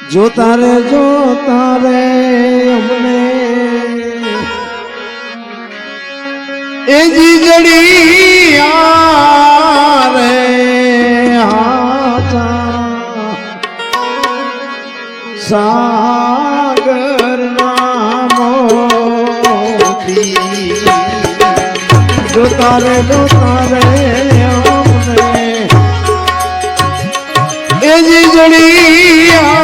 જોતા રે અમને એ જીજડી રે સાગર ના મોતી જોતા રે અમને એ જીજડી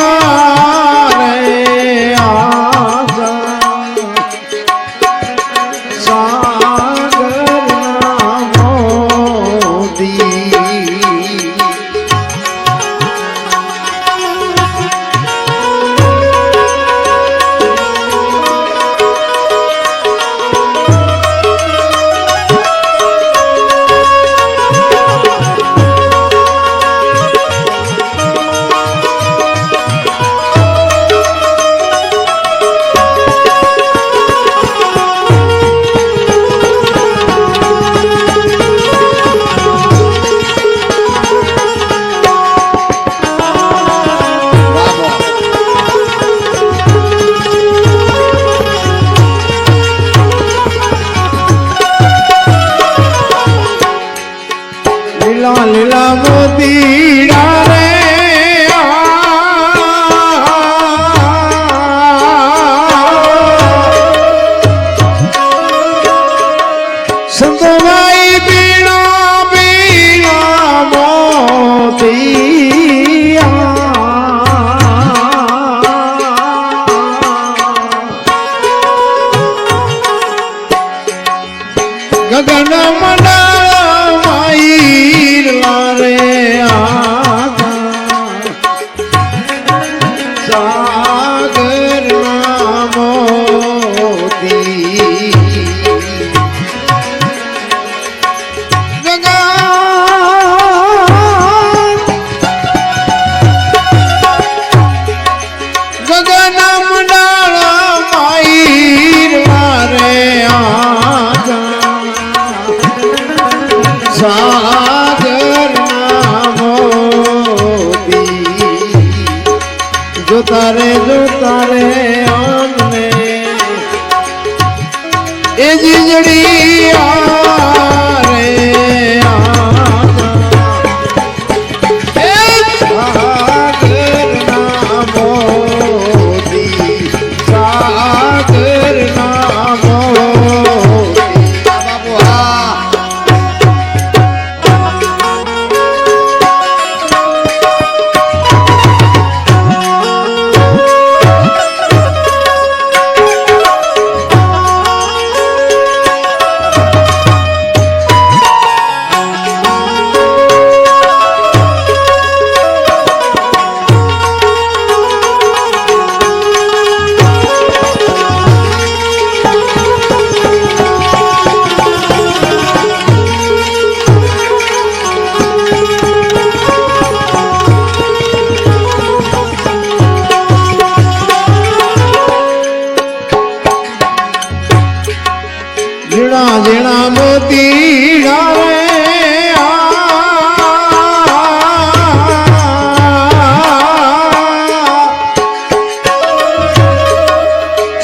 લીલા મોતીડા રે સંતભાઈ બીણા બીણા મોતી ગગન મંડળ માઈ સાગર ના મોતી ગગન મંડળ માઈ રે સાગર ના મોતી જોતા રે અમને એ જીજડી રે સાગર ના મોતી સાગર ના મોતી બાબુ હા ઝીણા મોતીડા રે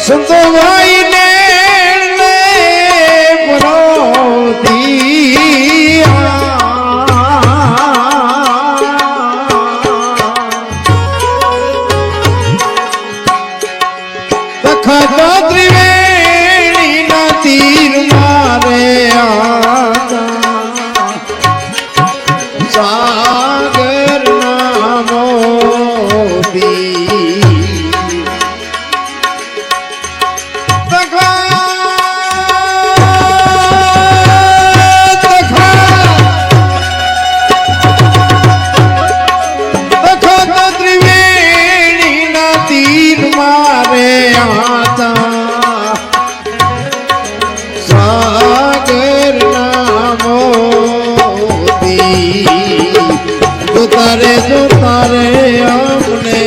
સંતોભાઈ ને પરોતી તખત ત્રિવેણી ના તીર સાગર ના મોતી તખત ત્રિવેણી ના તીર મારે સાગર ના મોતી જોતા રે અમને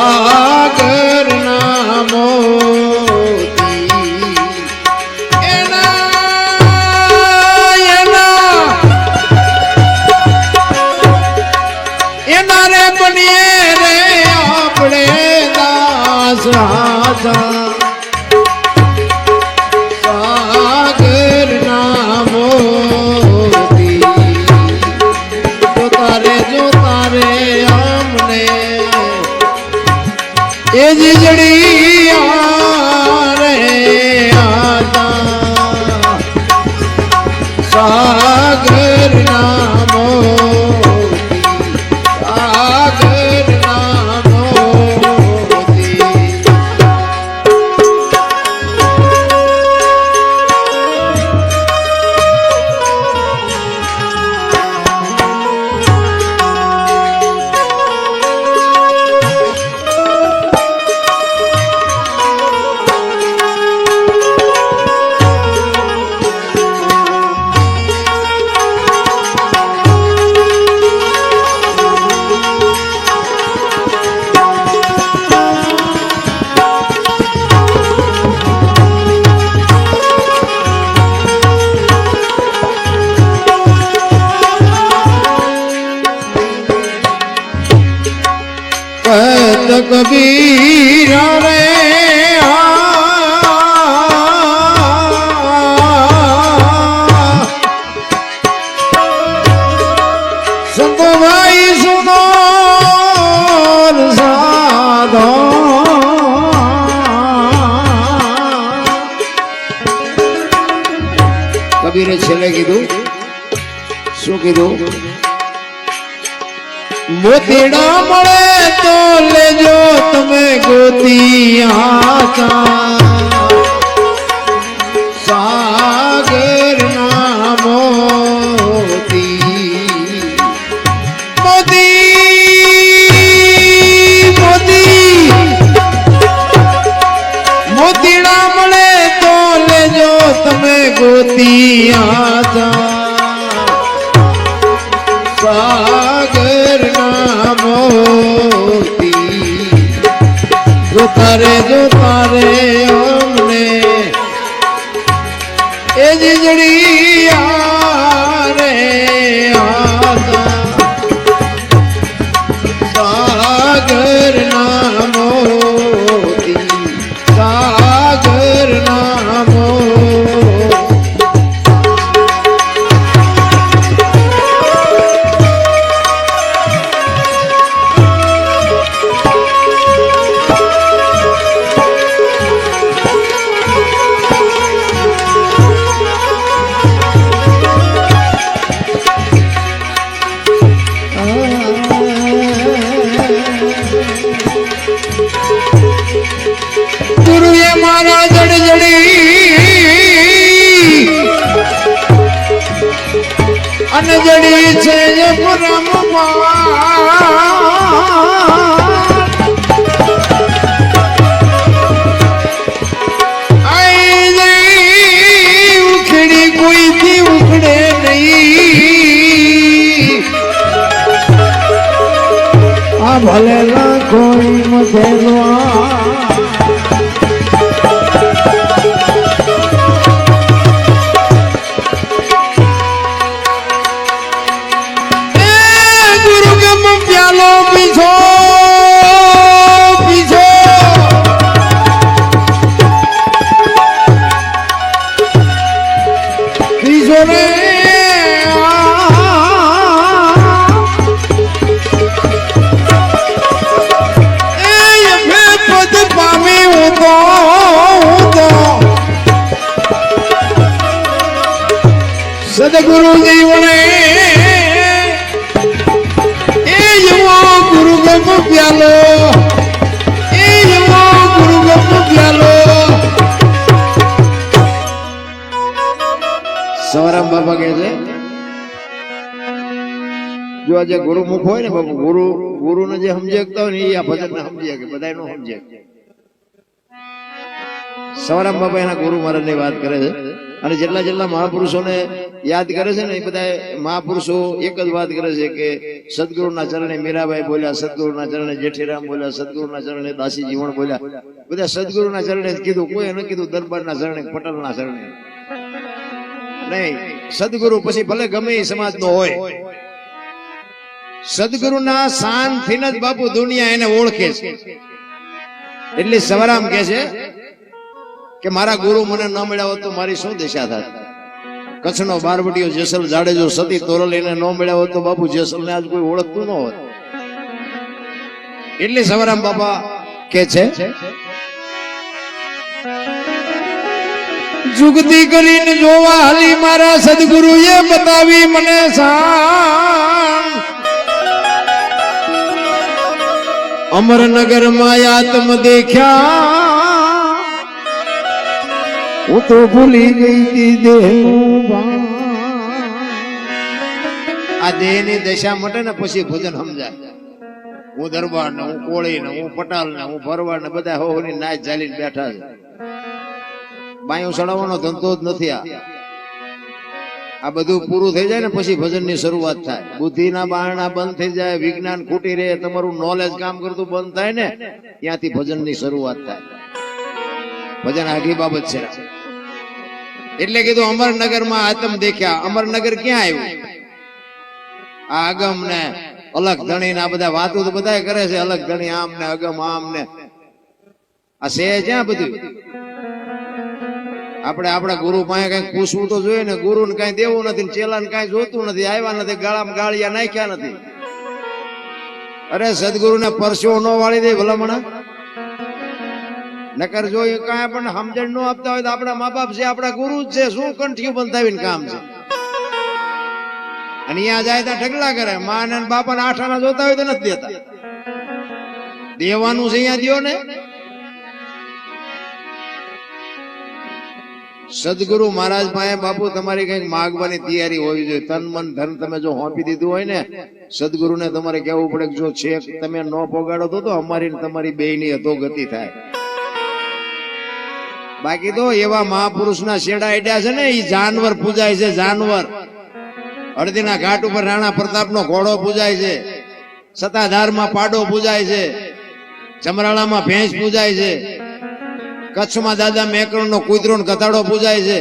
સાગર ના મોતી એના રે બનીએ રે આપણે દાસ રાજા સાગર ના મોતી જોતા રે અમને એ જીજડી રે આતા સાગર ના કબીર રે સંતો ભાઈ સુનો સાધો કબીરે છેલ્લે કીધું શું કીધું મોતીડા મળે તો લેજો તમે ગોતી સાગર ના મોતી મોતીડા મળે તો લેજો તમે ગોતી સાગર ના મોતી જોતા રે અમને એ જીજડી રે આતા સાગર ના મોતી સાગર ના મોતી ગુરુએ મારા જડી અને જડી છે ઉખડી કોઈથી ઉખડે નહીં આ ભલે કોઈ મધેલો સદગુરુ જીવને એ યુવો ગુરુ ગમ પ્યાલો એ યુવો ગુરુ ગમ પ્યાલો સવારામ બાબા કહે છે જો આજે ગુરુમુખ હોય ને બાપુ ગુરુને જે સમજી શકતા હોય ને એ આ ભજનને સમજી શકે બધા નો સમજી શકે સવારામ બાબા એના ગુરુ મહારાજની વાત કરે છે અને જેટલા જેટલા મહાપુરુષોને યાદ કરે છે ને એ બધા મહાપુરુષો એક જ વાત કરે છે કે સદગુરુના ચરણે મીરાબાઈ બોલ્યા, સદગુરુના ચરણે જેઠીરામ બોલ્યા, સદગુરુના ચરણે દાસી જીવણ બોલ્યા. બધા સદગુરુના ચરણે જ કીધું, કોઈ ન કીધું દરબારના ચરણે, પટેલના ચરણે નહીં. સદગુરુ પછી ભલે ગમે એ સમાજ નો હોય, સદગુરુના શાનથી જ બાપુ દુનિયા એને ઓળખે છે. એટલે સવરામ કે છે કે મારા ગુરુ મને ન મળ્યા હોત તો મારી શું દિશા થાત. કચ્છનો બારવટીયો જેસલ જાડેજો સતી તોરલ એને ન મળ્યા હોત તો બાપુ જેસલ ને આજ કોઈ ઓળખતું ન હોત. એટલે સવરામ બાપા કે છે જુગતી કરીને જોવા હાલી મારા સદગુરુએ બતાવી મને શાન. અમરનગર માં આત્મ દેખ્યા હું તો ભૂલી ગઈ દેહનું ભાન. આ દેહની દશા મટે ને પછી ભજન સમજાય. હું દરબાર ને, હું કોળી ને, હું પટાલ ને, હું ભરવાડ ને બધા હોની નાચ ચાલીને બેઠા છે. બાયું ચડાવવાનો ધંધો જ નથી. આ બધું પૂરું થઈ જાય ને પછી ભજન ની શરૂઆત થાય. બુદ્ધિના બારણા બંધ થઈ જાય, વિજ્ઞાન ખૂટી રહે, તમારું નોલેજ કામ કરતું બંધ થાય ને ત્યાંથી ભજન ની શરૂઆત થાય. ભજન આખી બાબત છે. એટલે કીધું અમરનગર માં આત્મ દેખ્યા. અમરનગર ક્યાં આવ્યું? આ અગમ ને અલગ ધણી ને આ બધા વાતો તો બધા કરે છે. અલગ ધણી આમ ને અગમ આમ ને આ છે ક્યાં બધું? આપણે આપણા ગુરુ પાસે કઈક પૂછવું તો જોઈએ ને. ગુરુ ને કઈ દેવું નથી, ચેલા ને કઈ જોતું નથી, આવ્યા નથી, ગાળામાં ગાળિયા નાખ્યા નથી. અરે સદગુરુ ને પરસ્યો ન વાળી દે ભલામણા. નકર જો કઈ આપણને સમજણ ન આપતા હોય તો આપણા મા બાપ છે, આપણા ગુરુ જ છે. શું કંઠિયું બંધાવીને કામ છે? અને અહીંયા જાય ત્યાં ઢગલા કરે. મા ને બાપા ને આઠાના જોતા હોય તો નથી દેતા. દેવાનું છે અહીંયા દ્યો ને. સદગુરુ મહારાજ પાસે બાપુ તમારી કઈક માગવાની તૈયારી હોવી જોઈએ. તન મન ધન તમે જો હોંપી દીધું હોય ને, સદગુરુ ને તમારે કહેવું પડે કે જો છેક તમે ન પોગાડો તો અમારી તમારી બે ની અધોગતિ થાય. બાકી તો એવા મહાપુરુષ ના શેડા આડ્યા છે ને, એ જાનવર પૂજાય છે. જાનવર હળદીના ઘાટ ઉપર રાણા પ્રતાપ નો ઘોડો પૂજાય છે, સતાધારમાં પાડો પૂજાય છે, ચમરાળામાં ભેંસ પૂજાય છે, કચ્છમાં દાદા મેકરણ નો કૂતરો ને કથાડો પૂજાય છે.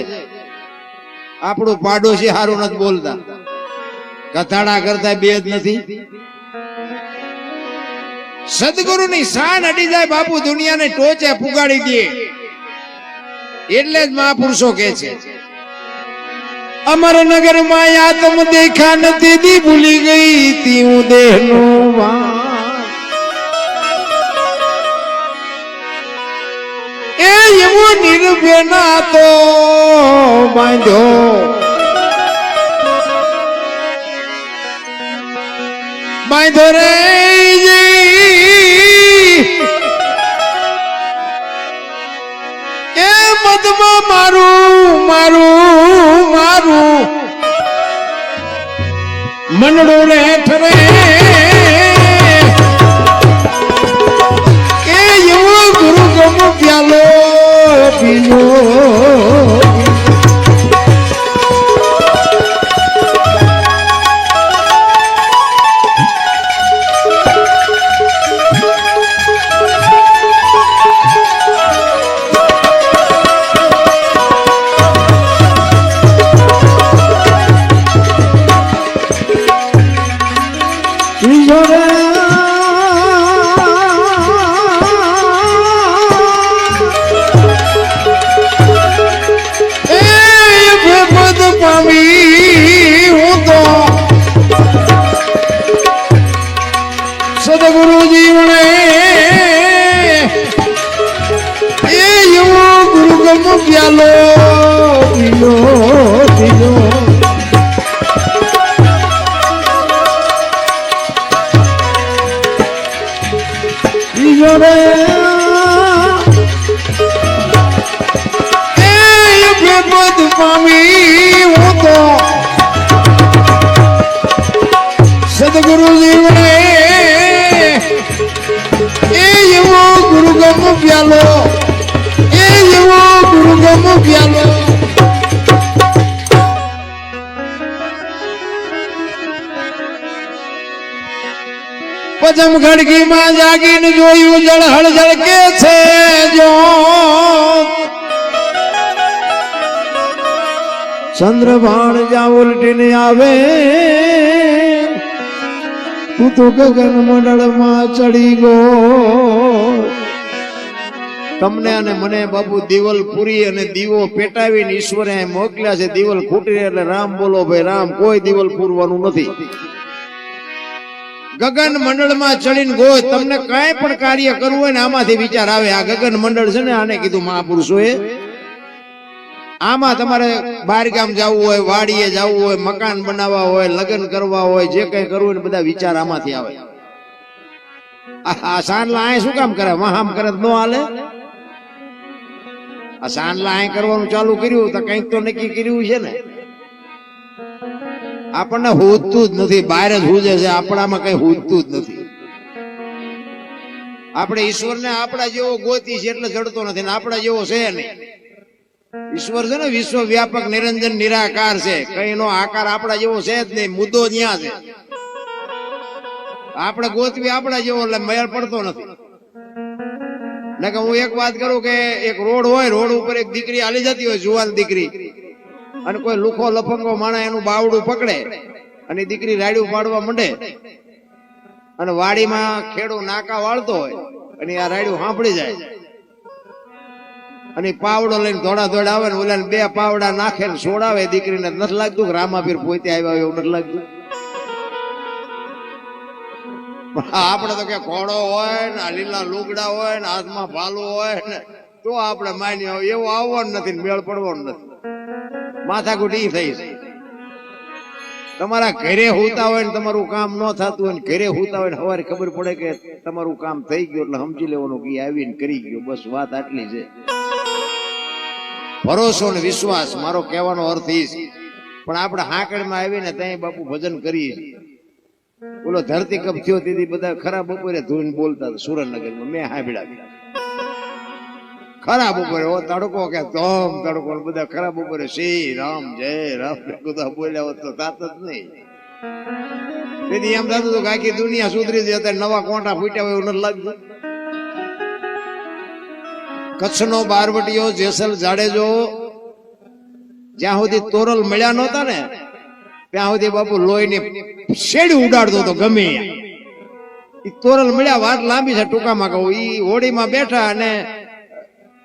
આપણું પાડોશી હારું નથી બોલતા, કથાડા કરતા બે જ નથી. સદગુરુ ની શાન અડી જાય બાપુ, દુનિયાને ટોચે પુગાડી દે. એટલે જ મહાપુરુષો કે છે અમરનગર માં આત્મ દેખા નથી દી ભૂલી ગઈ તી હું દેહનું ભાન. એવો નિર્ભેના તો બાંધ્યો બાંધો રે એ મધમાં મારું મારું મારું મનડું રે ઠરે. એ એવો ગુરુ ગમ પ્યાલો પીલો. સદગુરુ જીવણે એ એવો ગુરુ ગમ પ્યાલો પીલો પીલો. ઈશ્વરે એ પદ પામી હું તો સદગુરુ જીવણે એવો ગુરુ ગમ પ્યાલો એ એવો ગુરુ ગમ પ્યાલો. પચમ ખડકીમાં જાગીને જોયું જળહળ ઝળકે છે જો ચંદ્રભાણ જ્યાં ઉલટીને આવે તું તો ગગન મંડળમાં ચડી ગયો. તમને અને મને બાપુ દિવલ પૂરી અને દીવો પેટાવીને ઈશ્વરે મોકલ્યા છે. દિવલ ખૂટી એટલે રામ બોલો ભાઈ રામ, કોઈ દિવલ પૂરવાનું નથી. ગગન મંડળમાં ચડીને ગો તમને કઈ પણ કાર્ય કરવું હોય ને આમાંથી વિચાર આવે. આ ગગન મંડળ છે ને આને કીધું મહાપુરુષોએ. આમાં તમારે બહાર ગામ જવું હોય, વાડીએ જવું હોય, મકાન બનાવવા હોય, લગ્ન કરવા હોય, જે કઈ કરવું હોય ને બધા વિચાર આમાંથી આવે. આ સાંડલા આ શું કામ કરે? વહામ કરે ન હાલે. આ સાંડલા આ કરવાનું ચાલુ કર્યું તો કઈક તો નક્કી કર્યું છે ને. આપણને હોતું જ નથી, બહાર જ હુજે છે, આપણામાં કઈ હોતું જ નથી. આપણે ઈશ્વરને આપણા જેવો ગોતી છે એટલે જડતો નથી, ને આપણા જેવો છે નહીં. ઈશ્વર છે ને વિશ્વ વ્યાપક નિરંજન નિરાકાર છે, કઈ નો આકાર આપણા જેવો છે જ નહીં. મુદ્દો ત્યાં છે. આપણે ગોતવી આપણા જેવો એટલે મેળ પડતો નથી. ને કે હું એક વાત કરું કે એક રોડ હોય, રોડ ઉપર એક દીકરી હાલી જતી હોય, જુવાન દીકરી, અને કોઈ લુખો લફંગો માણા એનું બાવડું પકડે અને દીકરી રાડ્યું પાડવા માંડે, અને વાડીમાં ખેડૂ નાકા વાળતો હોય અને આ રાડ્યું સાંભળી જાય અને પાવડો લઈને દોડા દોડા આવે ને ઓલા બે પાવડા નાખે ને છોડાવે દીકરીને. નથી લાગતું કે રામાપીર પોતે આવ્યા એવું નથી લાગતું? આપડે તો કે ઘોડો હોય ને લીલા લુગડા હોય ને હાથમાં ભાલું હોય ને તો આપડે માન્યો, એવું આવવાનું નથી, મેળ પડવાનું નથી. માથાકૂટ ઈ થઈ છે. તમારા ઘરે હોતા હોય ને તમારું કામ ન થતું હોય ને ઘરે હોતા હોય ને સવારે ખબર પડે કે તમારું કામ થઈ ગયું એટલે સમજી લેવાનું કે આવીને કરી ગયો. બસ વાત આટલી છે. ભરોસો ને વિશ્વાસ મારો કહેવાનો અર્થ એ છે. પણ આપણે હાકડમાં આવીને ત્યાં બાપુ ભજન કરીએ છીએ. બોલો ધરતી કપ થયો તેથી બધા ખરા બપોરે ધૂન બોલતા હતા સુરેન્દ્રનગરમાં. મેં સાંભળ્યા ખરા બપોરે ઓ તડકો કે તમ તડકો, બધા ખરા બપોરે શ્રી રામ જય રામ બધા બોલ્યા હોત તો થાત જ નહીં. તેથી એમ થતું હતું કે આખી દુનિયા સુધરી જાય, અત્યારે નવા કોંટા ફૂટ્યા હોય એવું નથી લાગતું. કચ્છનો બારવટીયો જેસલ જાડેજો જ્યાં સુધી તોરલ મળ્યા નહોતા ને ત્યાં સુધી બાપુ લોહીની શેડી ઉડાડતો હતો ગમે. તોરલ મળ્યા વાત લાંબી છે, ટૂંકામાં કહું. ઈ હોડીમાં બેઠા અને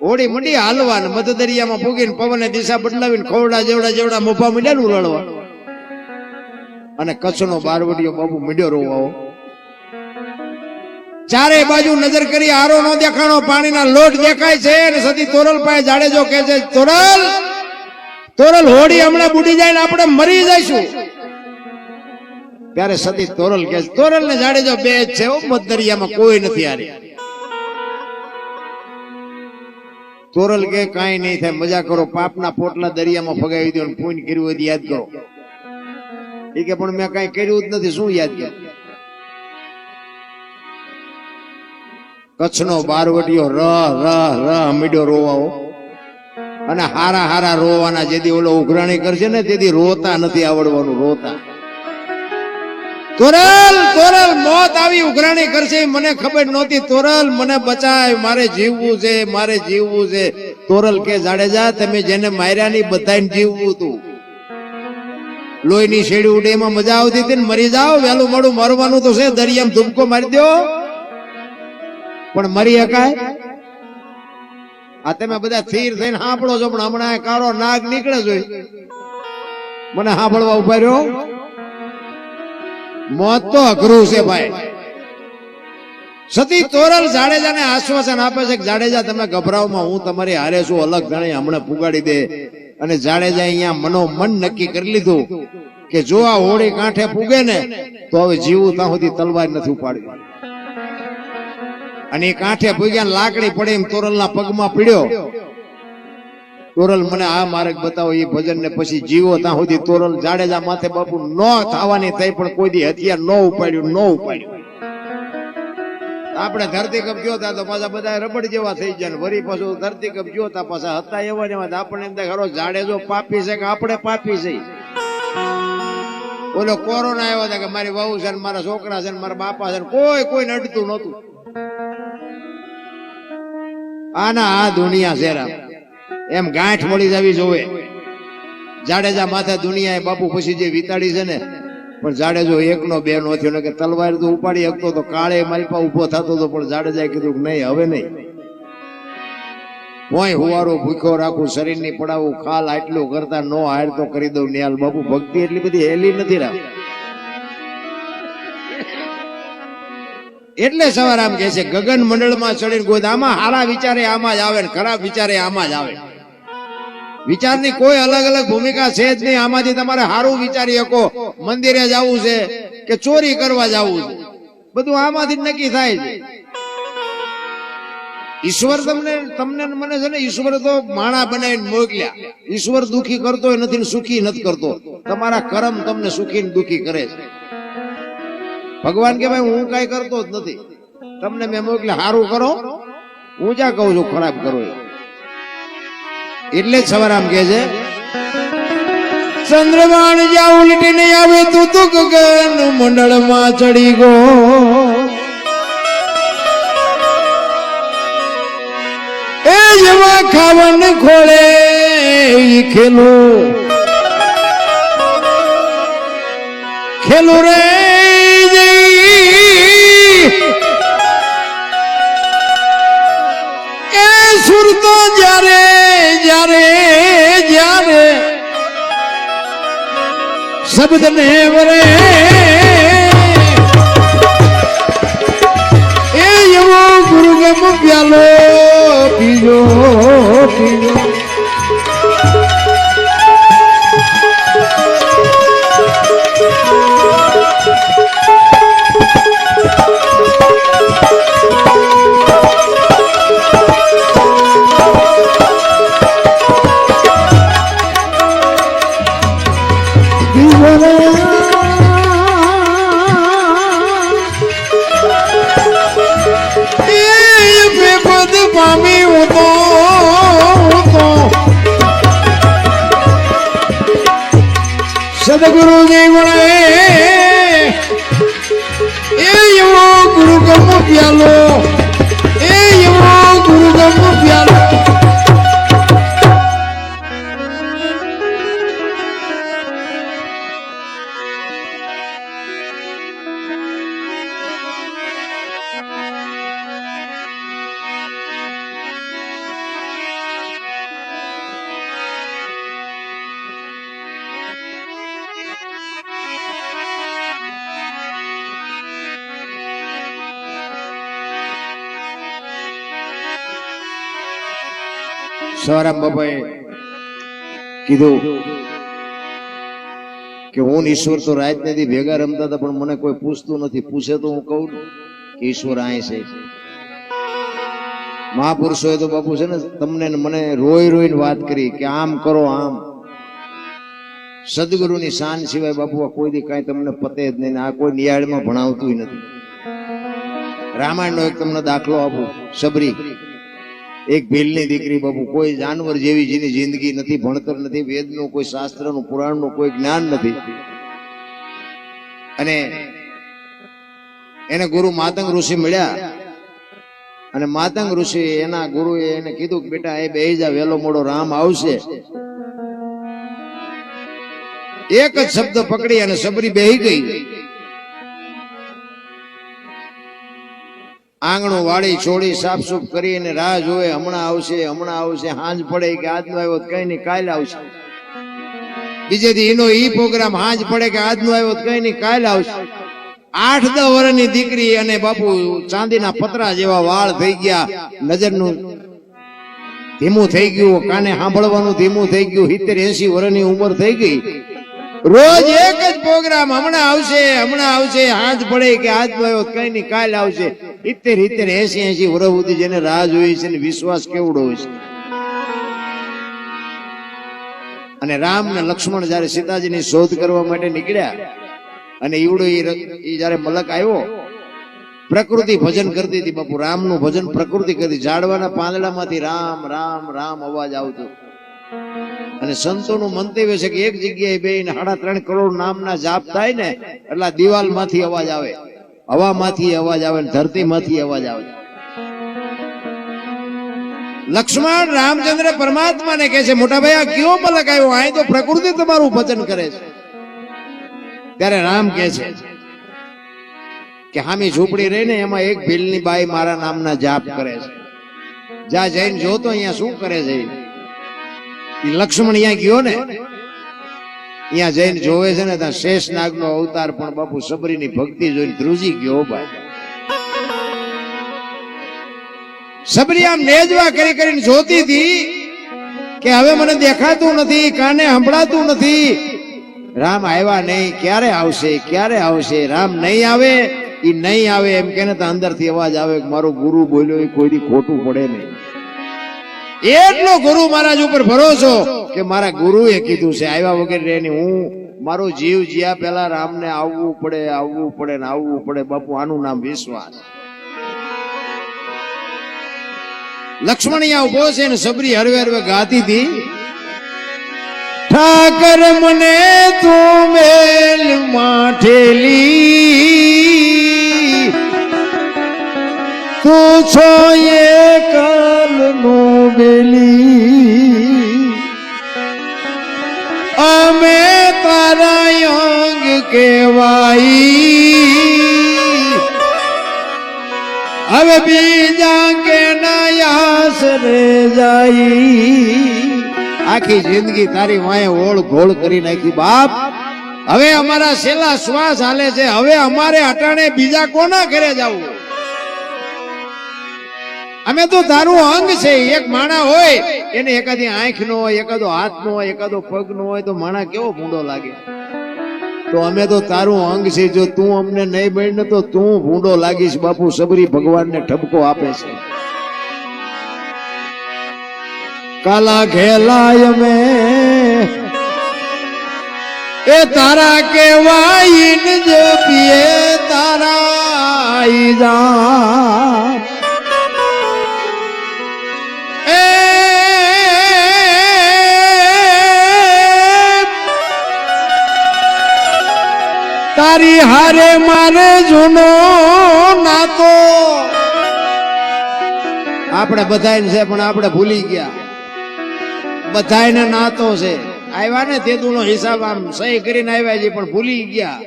હોડી મંડી હાલવા ને મધ દરિયામાં પૂગીને પવને દિશા બદલાવીને ખોવડા જેવડા જેવડા મોભા મીડ્યા ઉલળવા. અને કચ્છનો બારવટીયો બાપુ મીડ્યો રોવાઓ. ચારે બાજુ નજર કરી આરો નો દેખાણો, પાણીના લોટ દેખાય છે. અને સતી તોરલ પાસે જાડેજો કે છે, તોરલ તોરલ હોડી હમણાં બુડી જાય ને આપણે મરી જઈશું. ત્યારે સતી તોરલ કે તોરલ ને જાડેજો બે જ છે, મધ દરિયામાં કોઈ નથી. આરે તોરલ કે કાંઈ નહીં થાય, મજા કરો, પાપના પોટલા દરિયામાં ફગાવી દો, પુણ્ય કર્યું હોય યાદ કરો. એ કે પણ મેં કઈ કર્યું જ નથી, શું યાદ કરું? કચ્છનો બારવટીયો ર મીડ્યો રોવાઓ. અને હારા હારા રોવાના. જેથી ઓલો ઉઘરાણી કરશે ને તેથી રોતા નથી આવડવાનું. રોતા તોરલ તોરલ મોત આવી ઉઘરાણી કરશે મને ખબર નહોતી. તોરલ મને બચાય, મારે જીવવું છે, મારે જીવવું છે. તોરલ કે જાડેજા તમે જેને માર્યા ની બધાને જીવવું હતું. લોહીની શેડી ઉડે એમાં મજા આવતી હતી ને મરી જાઓ, વહેલું મોડું મરવાનું તો છે. દરિયામાં ધુમકો મારી દો પણ મરી શકાય? આ તમે બધા સ્થિર થઈને સાંભળો છો પણ હમણાં કાળો નાગ નીકળે છે, મને સાંભળવા ઉભા રહ્યો. મોત તો અઘરું છે ભાઈ. સતી તોરલ જાડેજાને આશ્વાસન આપે છે કે જાડેજા તમે ગભરાવમાં, હું તમારી હારે છું, અલગ જાણે હમણાં પુગાડી દે. અને જાડેજા અહીંયા મનોમન નક્કી કરી લીધું કે જો આ હોળી કાંઠે પૂગે ને તો હવે જીવું ત્યાં સુધી તલવાર નથી ઉપાડવી. અને એ કાંઠે પૂગ્યા, લાકડી પડે એમ તોરલના પગમાં પીડ્યો. તોરલ મને આ માર્ગ બતાવો. એ ભજન ને પછી જીવો ત્યાં સુધી તોરલ જાડેજા માથે બાપુ ન થવાની થઈ પણ કોઈ દી હથિયાર ન ઉપાડ્યું. આપણે ધરતી કપ જોતા તો પાછા બધા રબડ જેવા થઈ જાય. વરી પાછું ધરતી કપ જોતા પાછા હતા એવા ને આપણે એમ થાય ખરો જાડેજો પાપી છે કે આપણે પાપી છે? ઓલો કોરોના આવ્યો હતા કે મારી વહુ છે ને મારા છોકરા છે ને મારા બાપા છે, કોઈને અડતું નહોતું. આના આ દુનિયા છે રામ, એમ ગાંઠ મળી જવી જોવે. જાડેજા માથે દુનિયાએ બાપુ પછી જે વિતાડી છે ને, પણ જાડેજો એકનો બે નો થયો ને કે તલવાર તો ઉપાડી શકતો તો, કાળે મારી પાસે ઉભો થતો હતો, પણ જાડેજાએ કીધું કે નહીં હવે નહીં. કોઈ હુવારો ભૂખ્યો રાખું, શરીરની પડાવું, ખાલ આટલું કરતા નો હાર તો કરી દઉં. નિહાલ બાપુ ભક્તિ એટલી બધી હેલી નથી રામ. એટલે સવાર આમ કે છે ગગન મંડળમાં ચડીને ગોદ, આમાં હારા વિચારે આમાં જ આવે ને ખરાબ વિચારે આમાં જ આવે. વિચારની કોઈ અલગ અલગ ભૂમિકા છે જ નહીં. આમાંથી તમારે સારું વિચારી શકો, મંદિરે જવું છે કે ચોરી કરવા જવું છે, બધું આમાંથી નક્કી થાય છે. ઈશ્વર તમને મને છે ને, ઈશ્વર તો માણા બનાવીને મોકલ્યા. ઈશ્વર દુખી કરતો નથી ને સુખી નથી કરતો, તમારા કર્મ તમને સુખી ને દુખી કરે છે. ભગવાન કે ભાઈ હું કઈ કરતો જ નથી, તમને મેં મોકલ્યા સારું કરો, હું જ્યાં કહું છું ખરાબ કરો. એટલે જ સવાર આમ કે છે ચંદ્રમાન જ્યાં ઉલટીને આવે તું તો ગગન મંડળમાં ચડી ગો. એ જેવા ખાવન ખોળે ખેલું રે એ સુરતો જ્યારે જ્યારે જ્યારે શબ્દ ને વરે એ એવો ગુરુગમ પ્યાલો પીજો પીજો. સદગુરુજી વણે એ એવો ગુરુગમ પ્યાલો, એ એવો ગુરુગમ પ્યાલો. સવારામ બાપાએ કીધું કે હું ઈશ્વર તો રાત નથી ભેગા રમતા હતા, પણ મને કોઈ પૂછતું નથી. પૂછે તો હું કહું કે ઈશ્વર અહીં છે. મહાપુરુષોએ તો બાપુ છે ને તમને મને રોઈ રોઈને વાત કરી કે આમ કરો આમ. સદગુરુની શાન સિવાય બાપુ કોઈ દી કાંઈ તમને પતે જ નહીં. આ કોઈ નિયાળમાં ભણાવતું નથી. રામાયણનો એક તમને દાખલો આપું. સબરી એક ભીલની દીકરી બાપુ, કોઈ જાનવર જેવી જેની જિંદગી નથી, ભણતર નથી, વેદનું કોઈ શાસ્ત્રનું પુરાણનું કોઈ જ્ઞાન નથી. અને એને ગુરુ માતંગ ઋષિ મળ્યા, અને માતંગ ઋષિ એના ગુરુએ એને કીધું કે બેટા એ બેહી જા, વેલો મોડો રામ આવશે. એક જ શબ્દ પકડી અને સબરી બેહી ગઈ. આંગણું વાળી છોડી સાફસૂફ કરીને રાહ જોવે, હમણાં આવશે હમણાં આવશે. હાંજ પડે કે આજનો આવ્યો કઈ નહીં કાલે આવશે. બીજે દી એનો ઈ પ્રોગ્રામ. હાંજ પડે કે આજનો આવ્યો કઈ નહીં કાલે આવશે. 8-10 વર્ષની દીકરી અને બાપુ ચાંદીના પતરા જેવા વાળ થઈ ગયા, નજરનું ધીમું થઈ ગયું, કાને સાંભળવાનું ધીમું થઈ ગયું. 70-80 વર્ષની ઉંમર થઈ ગઈ. રોજ એક જ પ્રોગ્રામ, હમણાં આવશે હમણાં આવશે. હાંજ પડે કે આજનો આવ્યો કઈ નહીં કાલે આવશે. 70-80 વર્ષ સુધી જેને રાહ જોઈ છે ને વિશ્વાસ કેવડો હોય છે. અને રામ ને લક્ષ્મણ જયારે સીતાજીની શોધ કરવા માટે નીકળ્યા, અને ઈવડો જયારે મલક આવ્યો, પ્રકૃતિ ભજન કરતી હતી બાપુ. રામનું ભજન પ્રકૃતિ કરતી. ઝાડવાના પાંદડામાંથી રામ રામ રામ અવાજ આવતો. અને સંતોનું મંતવ્ય છે કે એક જગ્યાએ બેહીને 3.5 કરોડ નામના જાપ થાય ને એટલે દિવાલમાંથી અવાજ આવે, હવામાંથી અવાજ આવે, ધરતીમાંથી અવાજ આવે. લક્ષ્મણ રામચંદ્ર પરમાત્માને કહે છે, મોટા ભાઈ આ કયો મલક આવ્યો, અહીં તો પ્રકૃતિ તમારું ભજન કરે છે. ત્યારે રામ કહે છે કે હામી ઝૂંપડી રહીને એમાં એક ભીલની બાઈ મારા નામના જાપ કરે છે. જા જઈને જોતો અહીંયા શું કરે છે. લક્ષ્મણ અહીંયા ગયો ને, અહીંયા જઈને જોવે છે ને ત્યાં શેષ નાગનો અવતાર પણ બાપુ સબરીની ભક્તિ જોઈને ધ્રુજી ગયો. ભાઈ સબરી આમ નેજવા કરી કરીને જોતી હતી કે હવે મને દેખાતું નથી, કાને સંભળાતું નથી. રામ આવ્યા નહીં, ક્યારે આવશે, ક્યારે આવશે? રામ નહીં આવે, એ નહીં આવે એમ કે અંદરથી અવાજ આવે કે મારો ગુરુ બોલ્યો એ કોઈથી ખોટું પડે નહીં. એટલો ગુરુ મહારાજ ઉપર ભરોસો કે મારા ગુરુએ કીધું છે, આવ્યા વગર રેની હું મારો જીવ જીયા પેલા રામને આવવું પડે, આવવું પડે ને આવવું પડે. બાપુ આનું નામ વિશ્વાસ. લક્ષ્મણ અહીંયા ઉભો છે ને સબરી હરવે હરવે ગાતી હતી, ઠાકર મને તું મેલ માઠેલી, તું છો એકલ નો બેલી, અમે તારા અંગ કેવાઈ, હવે બીજા કે નયાસ રે જાય. આખી જિંદગી તારી માએ ઓળ ઘોળ કરી નાખી બાપ. હવે અમારા છેલ્લા શ્વાસ હાલે છે, હવે અમારે અટાણે બીજા કોના ઘરે જવું? અમે તો તારું અંગ છે. એક માણા હોય એને એકાદી આંખ નો હોય, એકાદો હાથ નો હોય, એકાદો પગ નો હોય તો માણા કેવો ભૂંડો લાગે. તો અમે તો તારું અંગ છે. જો તું અમને નહીં બને તો તું ભૂંડો લાગીશ. બાપુ સબરી ભગવાનને ઠપકો આપે છે. કાલા ઘેલાય મેં એ તારા કેવાય જ પીએ તારા જા એ તારી હારે મારે જૂનો નાતો. આપણે બધાને છે પણ આપણે ભૂલી ગયા. બધાને નાતો છે. આવ્યા ને તેદુનો હિસાબ આમ સહી કરીને આવ્યા છે પણ ભૂલી ગયા.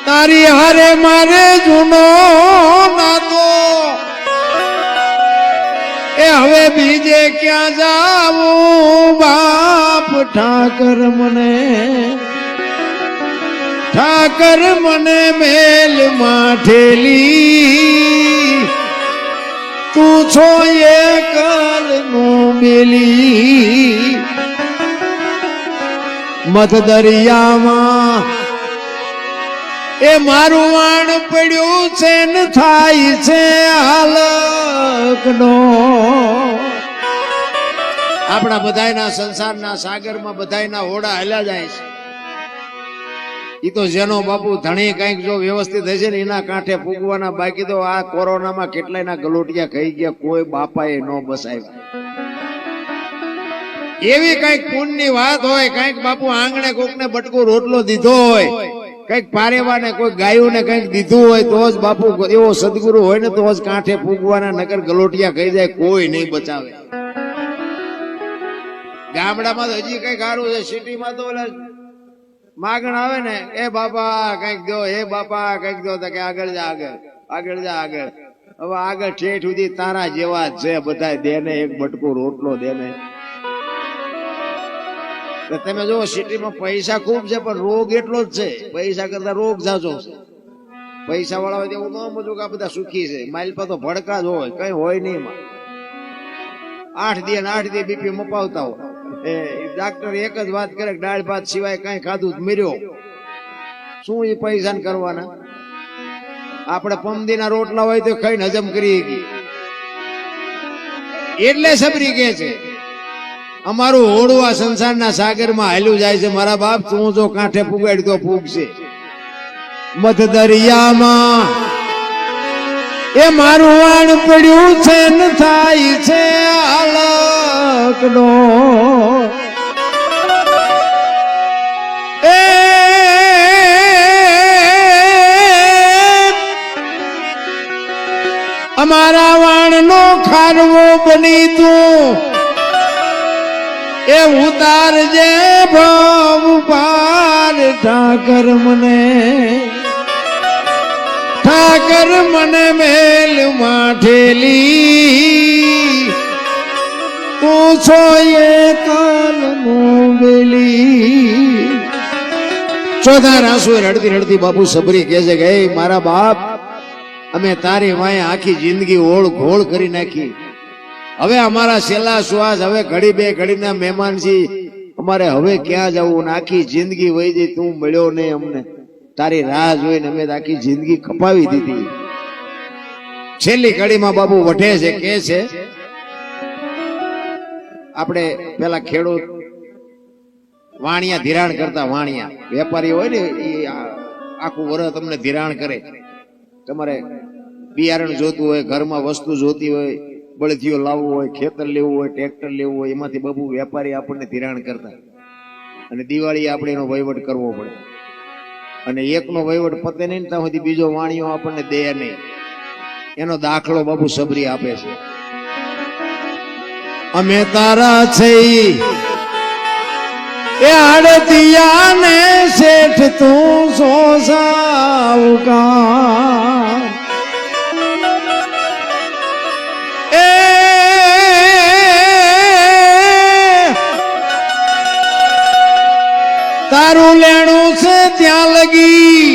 તારી હારે મારે જૂનો નાતો એ હવે બીજે ક્યાં જાવું બાપ. ઠાકર મને મેલ માઠેલી, તું છો એકલ નું બેલી, મત દરિયામાં એ મારું વાણ પડ્યું છે ને થાય છે હાલકનો. આપણા બધાયના સંસારના સાગરમાં બધાયના હોડા હાલ્યા જાય છે. ઈ તો જેનો બાપુ ધણી કઈક જો વ્યવસ્થિત હશે ને એના કાંઠે ફૂગવાના. બાકી તો આ કોરોનામાં કેટલાયના ગલોટિયા ખાઈ ગયા, કોઈ બાપાએ ન બસાવ્યા. એવી કઈક પુણ્યની વાત હોય, કઈક બાપુ આંગણે કોકને બટકો રોટલો દીધો હોય, કઈક પારેવાને કોઈ ગાયું ને કઈક દીધું હોય તો જ બાપુ એવો સદગુરુ હોય ને તો જ કાંઠે ફૂગવાના. નકર ગલોટિયા ખાઈ જાય કોઈ નહીં બચાવે. ગામડામાં તો હજી કઈક સારું છે. સિટીમાં તો ઓલા માગણ આવે ને, એ બાપા કઈક દો, એ બાપા કઈક દો, કે આગળ જા, આગળ જા, આગળ. હવે આગળ ઠેઠ સુધી તારા જેવા જ છે બધા. દેને એક બટકો રોટલો દેને. તમે જો સિટીમાં પૈસા ખૂબ છે પણ રોગ એટલો જ છે. પૈસા કરતા રોગ જાજો છે. પૈસા વાળા હોય એવું ન સમજવું કે આ બધા સુખી છે. માઇલપા તો ભડકા જ હોય, કઈ હોય નહીં એમાં. 8 દી બીપી મપાવતા હોય. ડાક્ટર એક જ વાત કરે, દાળ ભાત સિવાય કઈ ખાધું મર્યો. શું એ પૈસા કરવાના? આપણે પમદીના રોટલા હોય તો ખાઈને હજમ કરી ગઈ. એટલે સબરી કે છે અમારું હોડું આ સંસારના સાગરમાં હાલ્યું જાય છે. મારા બાપ તું જો કાંઠે પુગાડી તો ફૂગશે. મધ દરિયામાં એ મારું વાણ પડ્યું છે ને થાય છે હાલ તકનો એ અમારા વાણનો ખારવો બની તું એ ઉતારજે ભવ પાર ઠાકર મને મેલ માઠેલી તું છો એ કાલનું બેલી ચોથા રાસુ રડતી રડતી બાપુ સબરી કહે છે કે મારા બાપ અમે તારી વાંહે આખી જિંદગી ઓળ ઘોળ કરી નાખી હવે અમારા છેલ્લા શ્વાસ હવે ઘડી બે ઘડીના મહેમાન છીએ અમારે હવે ક્યાં જવું આખી જિંદગી વહી જઈ તું મળ્યો નહીં અમને તારી રાહ જોઈને અમે આખી જિંદગી કપાવી દીધી છેલ્લી કડીમાં બાપુ વઢે છે કે છે આપણે પેલા ખેડૂત વાણિયા ધિરાણ કરતા વાણિયા વેપારી હોય ને એ આખું વર્ષ તમને ધિરાણ કરે તમારે બિયારણ જોતું હોય ઘરમાં વસ્તુ જોતી હોય બળદીઓ લાવવું હોય ખેતર લેવું હોય ટ્રેક્ટર લેવું હોય એમાંથી બાબુ વેપારી આપણને ધિરાણ કરતા અને દિવાળી આપણે એનો વહીવટ કરવો પડે અને એકનો વહીવટ પતે નહીં ત્યાં સુધી બીજો વાણિયો આપણને દે નહીં એનો દાખલો બાબુ સબરી આપે છે અમે તારા છે એ આડતિયા ને શેઠ તું સોસાવકા એ તારું લેણું છે ત્યાં લગી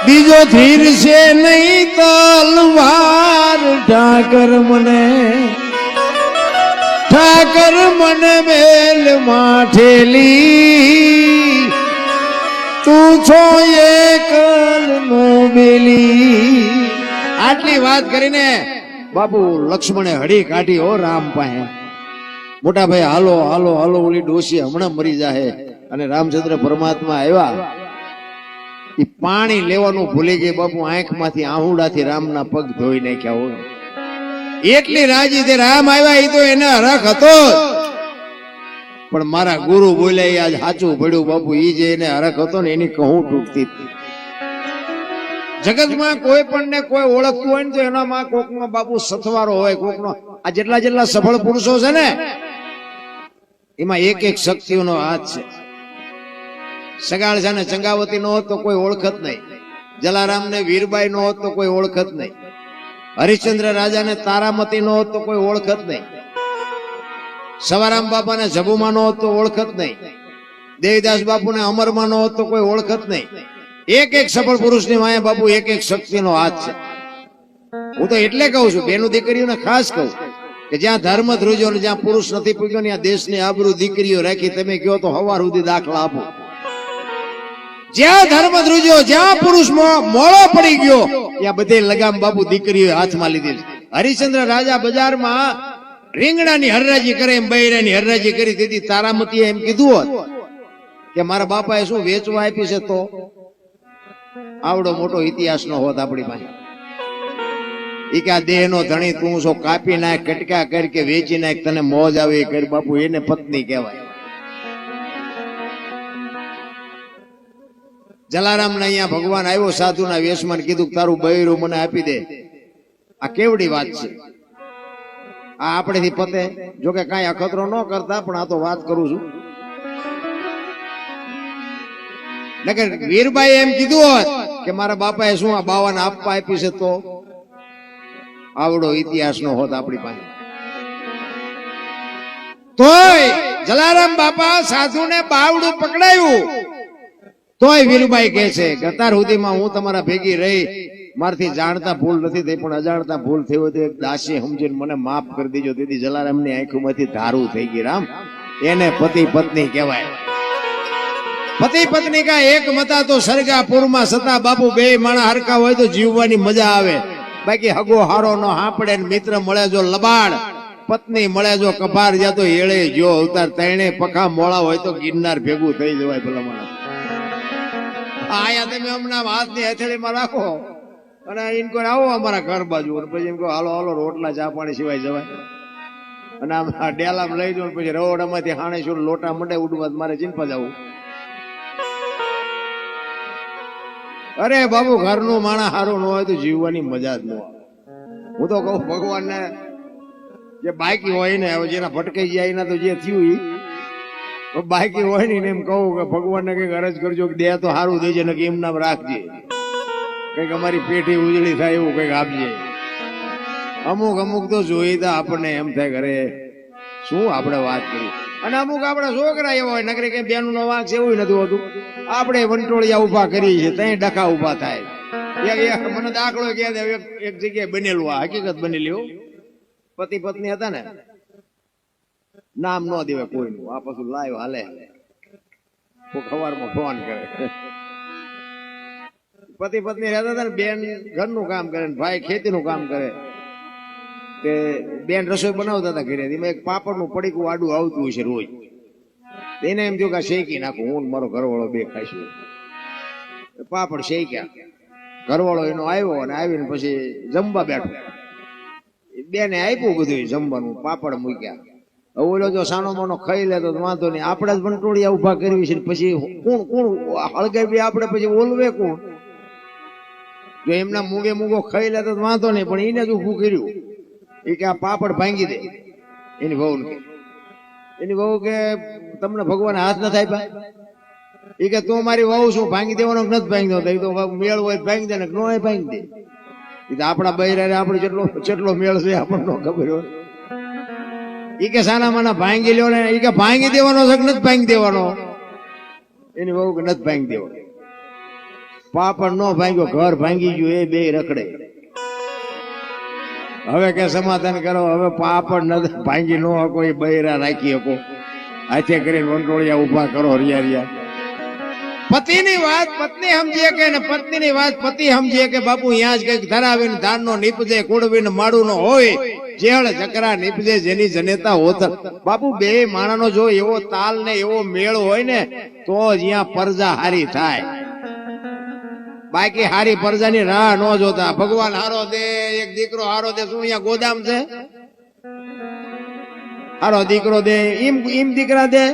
બીજો ધીર છે નહીં તલવાર ઠાકર મને મેલ માઠેલી તું છો એકલ નો બેલી આટલી વાત કરીને બાપુ લક્ષ્મણે હડી કાઢી હો રામ પાસે મોટા ભાઈ હાલો હાલો હાલો ઓલી ડોશી હમણાં મરી જાહે અને રામચંદ્ર પરમાત્મા આવ્યા એ પાણી લેવાનું ભૂલી ગઈ બાપુ આંખમાંથી આહુડાથી રામના પગ ધોઈ નાખ્યા હોય એટલી રાજી તે રામ આવ્યા એ તો એને હરખ હતો પણ મારા ગુરુ બોલ્યા આજ સાચું પડ્યું બાપુ ઈ જે એને હરખ હતો ને એની કહું તૂટતી જગતમાં કોઈ પણ ને કોઈ ઓળખતું હોય ને તો એનામાં કોકનો બાપુ સથવારો હોય કોકનો આ જેટલા સફળ પુરુષો છે ને એમાં એક એક શક્તિઓનો હાથ છે સગાળ છે ને ચંગાવતી નો હોત તો કોઈ ઓળખત નહીં જલારામ ને વીરબાઈ નો હોત તો કોઈ ઓળખત નહીં હરિશ્ચંદ્ર રાજા ને તારામતી નો હોત તો કોઈ ઓળખત નહીં સવારામ બાપા ને જબુમા નો હોત તો ઓળખત નહીં દેવીદાસ બાપુ ને અમરમાં નો હોત તો કોઈ ઓળખત નહીં એક એક સફળ પુરુષ ની વાંહે બાપુ એક એક શક્તિનો હાથ છે હું તો એટલે કહું છું બેનું દીકરીઓને ખાસ કહું કે જ્યાં ધર્મ ધ્રુજો ને જ્યાં પુરુષ નથી પૂગ્યો ત્યાં દેશની આબરૂ દીકરીઓ રાખી તમે કહો તો હવાર સુધી દાખલા આપો જ્યાં ધર્મ ધ્રુજો જ્યાં પુરુષ મોળો પડી ગયો ત્યાં બધે લગામ બાપુ દીકરીઓ હાથમાં લીધી હરિશ્ચંદ્ર રાજા બજારમાં રીંગણાની હરરાજી કરે એમ બૈરાની હરરાજી કરી તેથી તારામતીએ એમ કીધું હોત કે મારા બાપાએ શું વેચવા આપી છે તો આવડો મોટો ઇતિહાસ નો હોત આપણી પાસે ઈ કે આ દેહ નો ધણી તું છો કાપી નાખ કટકા કર કે વેચી નાખ તને મોજ આવે એ કર બાપુ એને પત્ની કહેવાય જલારામ ને અહીંયા ભગવાન આવ્યો સાધુના વેશમાં કીધું તારું બૈરું મને આપી દે આ કેવડી વાત છે આ આપણેથી પતે જોકે કાંઈ અખતરો ન કરતા પણ આ તો વાત કરું છું નકર વીરબાઈ એમ કીધું હોત કે મારા બાપાએ શું આ બાવાને આપવા આપી છે તો આવડો ઇતિહાસ નો હોત આપણી પાસે તોય જલારામ બાપા સાધુને બાવડું પકડાયું તોય વીરબાઈ કહે છે ગતાર સુધીમાં હું તમારા ભેગી રહી મારથી જાણતા ભૂલ નથી થઈ પણ અજાણતા ભૂલ થઈ હોય તો એક દાસી સમજીને મને માફ કરી દેજો તેથી જલારામની આંખોમાંથી ધારું થઈ ગઈ રામ એને પતિ પત્ની કહેવાય પતિ પત્ની કા એક મતા તો સરગાપુરમાં સતા બાપુ બે માણા હરકા હોય તો જીવવાની મજા આવે બાકી હગો હારો નો હાંપડે મિત્ર મળે જો લબાડ પત્ની મળે જો કપાર જા તો એળે જો અવતાર તણે પખા મોળા હોય તો ગિરનાર ભેગું થઈ જવાય ભલા માણસ આયા તમે હમણાં હાથની હથેળીમાં રાખો અને ઇનકો આવો અમારા ઘર બાજુ પછી એમ કહો હાલો હાલો રોટલા ચા પાણી સિવાય જવાય અને આમ ડેલામાં લઈ જાઉં પછી રવડામાંથી હાણેશ્વર લોટા મંડે ઉડવા મારે ચિંતા જવું. અરે બાબુ ઘરનું માણસ સારું ન હોય તો જીવવાની મજા જ ન આવે. હું તો કહું ભગવાનને જે બાકી હોય ને હવે જેના ભટકાઈ જાય એના તો જે થયું બાકી હોય ને એમ કહું કે ભગવાનને કઈક અરજ કરજો કે દે તો સારું દેજે ને કે એમ નામ રાખજે, કઈક અમારી પેટી ઉજળી થાય એવું કઈક આપજે. અમુક અમુક તો જોઈ તો આપણને એમ થાય ઘરે શું આપણે વાત કરી. અને અમુક આપણા છોકરા એવા હોય નગરે કઈ બેનું નો વાંક છે એવું નથી હોતું. આપણે વંટોળિયા ઉભા કરીએ છીએ ત્યાં ડખા ઉભા થાય. મને દાખલો યાદ એક જગ્યાએ બનેલું, આ હકીકત બનેલી. પતિ પત્ની હતા ને, નામ ન દેવે કોઈનું, આ પાછું લાઈવ હાલે. ખબરમાં ફોન કરે. પતિ પત્ની રહેતા હતા ને, બેન ઘરનું કામ કરે ને ભાઈ ખેતીનું કામ કરે. કે બેન રસોઈ બનાવતા હતા ઘરે, એમાં એક પાપડનું પડીકું આડું આવતું હોય છે રોજ. એને એમ થયું કે શેકી નાખું, હું મારો ઘરવાળો બે ખાઈશું. પાપડ શેક્યા, ઘરવાળો એનો આવ્યો અને આવીને પછી જમવા બેઠો. બેને આપ્યું બધું જમવાનું, પાપડ મૂક્યા. ઓલો જો સાનો માનો ખાઈ લે તો વાંધો નહીં, આપણે જ વંટોળિયા ઉભા કરવી છે. પછી કોણ કોણ હળગાવી આપણે, પછી ઓલવે કોણ? જો એમના મૂગે મૂગો ખાઈ લે તો વાંધો નહીં, પણ એને જ ઉભું કર્યું. એ કે આ પાપડ ભાંગી દે. એની વહુ કે, એની વહુ કે તમને ભગવાન હાથ નથી આપ્યા? એ કે તું મારી વહુ શું ભાંગી દેવાનો નથી ભાંગી દો? તો મેળ હોય ભાંગી દે ને નો ભાંગી દે. એ તો આપણા બૈરા આપણે જેટલો મેળ છે આપણને ખબર હોય. એ કે સાના માના ભાંગી લ્યો ને, એ કે ભાંગી દેવાનો છે કે નથી ભાંગી દેવાનો? એની વહુ કે નથી ભાંગી દેવાનો. પાપડ નો ભાંગ્યો, ઘર ભાંગી ગયું, એ બે રખડે. હવે કે સમાધાન કરો, હવે પાપડ નથી ભાંગી ન શકો, એ બૈરા રાખી શકો, હાથે કરીને વંટોળિયા ઉભા કરો રિયા. પતિની વાત પત્ની સમજીએ કે ને પત્નીની વાત પતિ સમજીએ કે બાપુ અહીંયા જ કઈક ધરાવીને ધાનનો નીપજે, કુડવીને માડું નો હોય, જેળ જકરા નીપજે જેની જનેતા હોત. બાપુ બે માણસનો જો એવો તાલ ને એવો મેળ હોય ને તો જ્યાં પરજા હારી થાય. બાકી હારી પરજાની રાહ ન જોતા. ભગવાન હારો દે, એક દીકરો હારો દે, શું અહીંયા ગોદામ છે? હારો દીકરો દે, એમ દીકરા દે.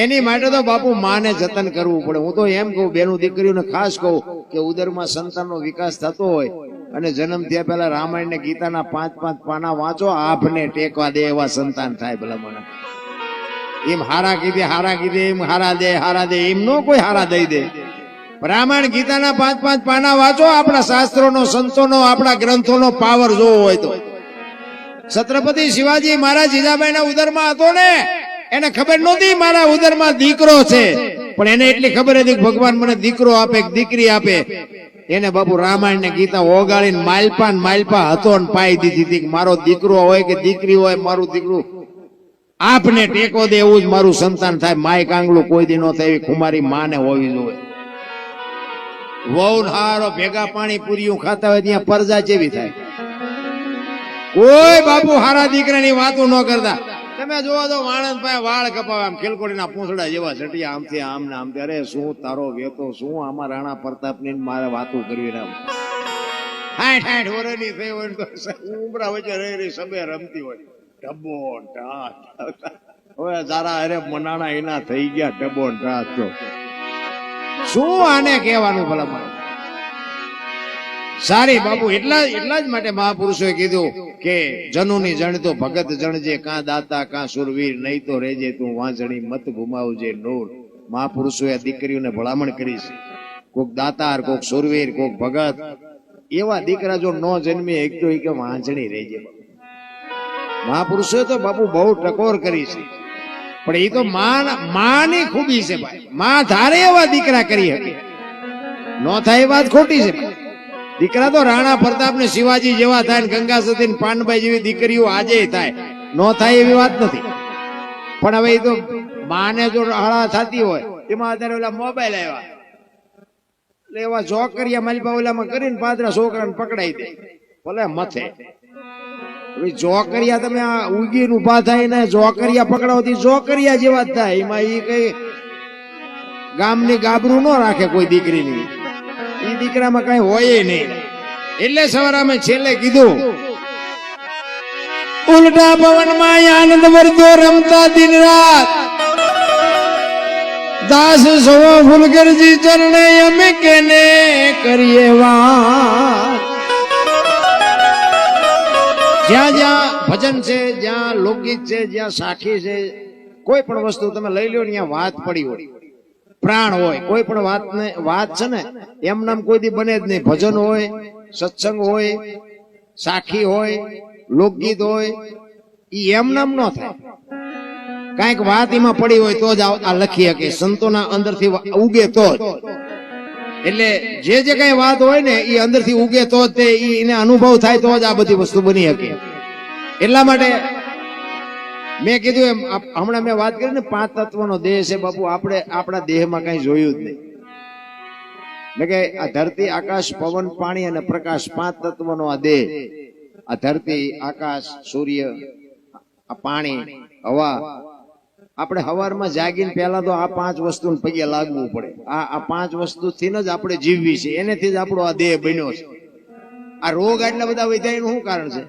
એની માટે તો બાપુ માને જતન કરવું પડે. હું તો એમ કહું બેનું દીકરીઓને ખાસ કહું કે ઉદરમાં સંતાનનો વિકાસ થતો હોય અને જન્મ થયા પહેલા રામાયણ ને ગીતાના 5-5 પાના વાંચો, આપને ટેકવા દે એવા સંતાન થાય. ભલા મને એમ હારા કીધે એમ હારા દે એમ નો કોઈ હારા દઈ દે. રામાયણ ગીતાના 5-5 પાના વાંચો, આપણા શાસ્ત્રોનો સંતોનો આપણા ગ્રંથોનો પાવર જોવો હોય તો. છત્રપતિ શિવાજી મહારાજ જીજાબાઈના ઉદરમાં હતો ને, એને ખબર નહોતી મારા ઉદરમાં દીકરો છે, પણ એને એટલી ખબર હતી કે ભગવાન મને દીકરો આપે દીકરી આપે. એને બાપુ રામાયણ ને ગીતા ઓગાળીને માલપા હતો ને પાઈ દીધી હતી કે મારો દીકરો હોય કે દીકરી હોય, મારું દીકરું આપને ટેકો દે એવું જ મારું સંતાન થાય. માય કાંગલું કોઈ દી ન થાય એવી કુમારી માને હોવી જોઈએ. વહુ હારો ભેગા પાણી પૂરીયું ખાતા હોય ત્યાં પરજા જેવી થાય. કોઈ બાપુ હારા દીકરાની વાતો ન કરતા. તમે જોવા તો માણસ પાસે વાળ કપાવે આમ ખીલકોડીના પૂંછડા જેવા છટિયા આમથી આમ ને આમથી. અરે શું તારો વેતો, શું આમાં રાણા પ્રતાપની મારે વાતો કરવી રામ. 60 વર્ષની થઈ હોય તો ઉમરા વચ્ચે રહી સબે રમતી હોય. ટબો ટાટ હવે તારા અરે મનાણા એના થઈ ગયા. ટબો ટાટ તો શું આને કહેવાનું ભલા મારે? સારી બાપુ એટલા જ માટે મહાપુરુષોએ કીધું કે જનુની જણતો ભગત જણજે, કાં દાતા કાં સુરવીર, નહીં તો રેજે તું વાંજણી, મત ગુમાવજે નૂર. મહાપુરુષોએ દીકરીઓને ભલામણ કરી છે. કોક દાતાર, કોક સુરવીર, કોક ભગત, એવા દીકરા જો ન જન્મે એક તો કે વાંજણી રહેજે. મહાપુરુષોએ તો બાપુ બહુ ટકોર કરી છે, પણ એ તો માની ખૂબી છે ભાઈ. માં ધારે એવા દીકરા કરી શકે, ન થાય એ વાત ખોટી છે. દીકરા તો રાણા પ્રતાપ ને શિવાજી જેવા થાય, ગંગા સતી ને પાનબાઈ જેવી દીકરીઓ આજે થાય, ન થાય એવી વાત નથી. પણ હવે એ તો માને જો હળા થતી હોય, એમાં અત્યારે ઓલા મોબાઈલ આવ્યા એટલે એવા જોકરિયા માલપા ઓલામાં કરીને પાદરા છોકરાને પકડાઈ દે ભલે મથે. જોકરિયા તમે આ ઉગીર ઉભા થાય ને જોકરિયા પકડાવતી જોકરિયા જેવા જ થાય. એમાં એ કઈ ગામની ગાબરું ન રાખે કોઈ દીકરીની, એ દીકરામાં કઈ હોય નહીં. એટલે સવારે અમે છેલ્લે કીધું ઉલટા પવનમાં આનંદ વર્તો રમતા દિન રાત દાસ સવો ફૂલગરજી ચરણે અમે કેને કરીએ વાત જ્યાં જ્યાં ભજન છે જ્યાં લોકગીત છે જ્યાં સાખી છે કોઈ પણ વસ્તુ તમે લઈ લો ને ત્યાં વાત પડી હોય પ્રાણ હોય કોઈ પણ વાત છે ને એમ નામ કોઈ દી બને જ નહીં ભજન હોય સત્સંગ હોય સાખી હોય લોકગીત હોય ઈ એમ નામ ન થાય કઈક વાત એમાં પડી હોય તો જ આ લખી શકે સંતોના અંદરથી ઉગે તો જ એટલે જે કઈ વાત હોય ને એ અંદરથી ઉગે તો જ તે એને અનુભવ થાય તો જ આ બધી વસ્તુ બની શકે એટલા માટે મેં કીધું એમ હમણાં મેં વાત કરી ને 5 તત્વનો દેહ છે બાપુ આપણે આપણા દેહમાં કઈ જોયું જ નહીં એટલે કે આ ધરતી આકાશ પવન પાણી અને પ્રકાશ 5 તત્વનો આ દેહ આ ધરતી આકાશ સૂર્ય આ પાણી હવા આપણે હવારમાં જાગીને પહેલા તો આ 5 વસ્તુને પગે લાગવું પડે આ 5 વસ્તુથી જ આપણે જીવવી છે એનેથી જ આપણો આ દેહ બન્યો છે આ રોગ આટલા બધા વધ્યા એનું શું કારણ છે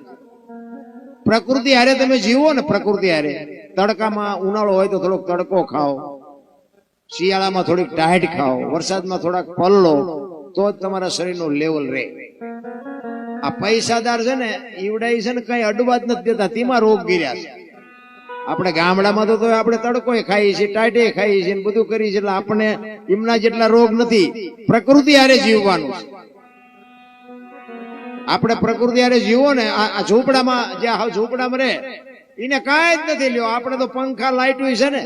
પ્રકૃતિ હારે તમે જીવો ને પ્રકૃતિ હારે તડકામાં ઉનાળો હોય તો થોડોક તડકો ખાઓ શિયાળામાં થોડીક ટાઈટ ખાઓ વરસાદમાં થોડાક પલ્લો તો જ તમારા શરીરનું લેવલ રહે આ પૈસાદાર છે ને ઈવડાઈ છે ને કઈ અડવા જ નથી દેતા તેમાં રોગ ગીર્યા છે આપણે ગામડામાં તો આપણે તડકો ખાઈએ છીએ ટાઈટે ખાઈએ છીએ બધું કરીએ છીએ એટલે આપણે એમના જેટલા રોગ નથી પ્રકૃતિ હારે જીવવાનું છે આપણે પ્રકૃતિ હારે જીવો ને આ ઝૂંપડામાં જ્યાં ઝૂંપડામાં રહે એને કાંઈ જ નથી લ્યો આપણે તો પંખા લાઈટ છે ને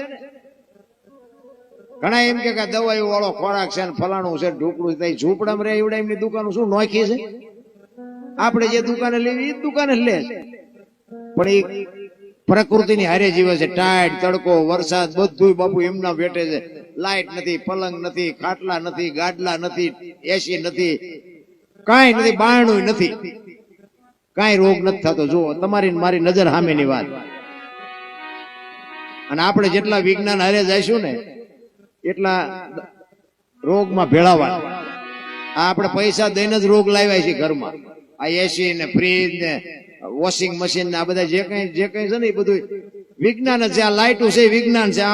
ઘણા એમ કે દવાઈ વાળો ખોરાક છે ને ફલાણું છે ઢોકળું છે ઝૂંપડામાં રહે એવડા એમની દુકાનો શું નોખી છે આપણે જે દુકાને લેવી એ દુકાને લે પણ એ પ્રકૃતિની હારે જીવે છે ટાઈટ તડકો વરસાદ બધું બાપુ એમના વેઠે છે લાઈટ નથી પલંગ નથી ખાટલા નથી ગાડલા નથી એસી નથી કાંઈ નથી બારણું નથી કાંઈ રોગ નથી થતો જુઓ તમારી મારી નજર સામેની વાત અને આપણે જેટલા વિજ્ઞાન હારે જઈશું ને એટલા રોગમાં ભેળાવા આ આપણે પૈસા દઈને જ રોગ લાવ્યા છે ઘરમાં આ એસી ને ફ્રીજ ને વોશિંગ મશીન ને આ બધા જે કઈ છે ને એ બધું વિજ્ઞાન છે આ લાઈટો છે વિજ્ઞાન છે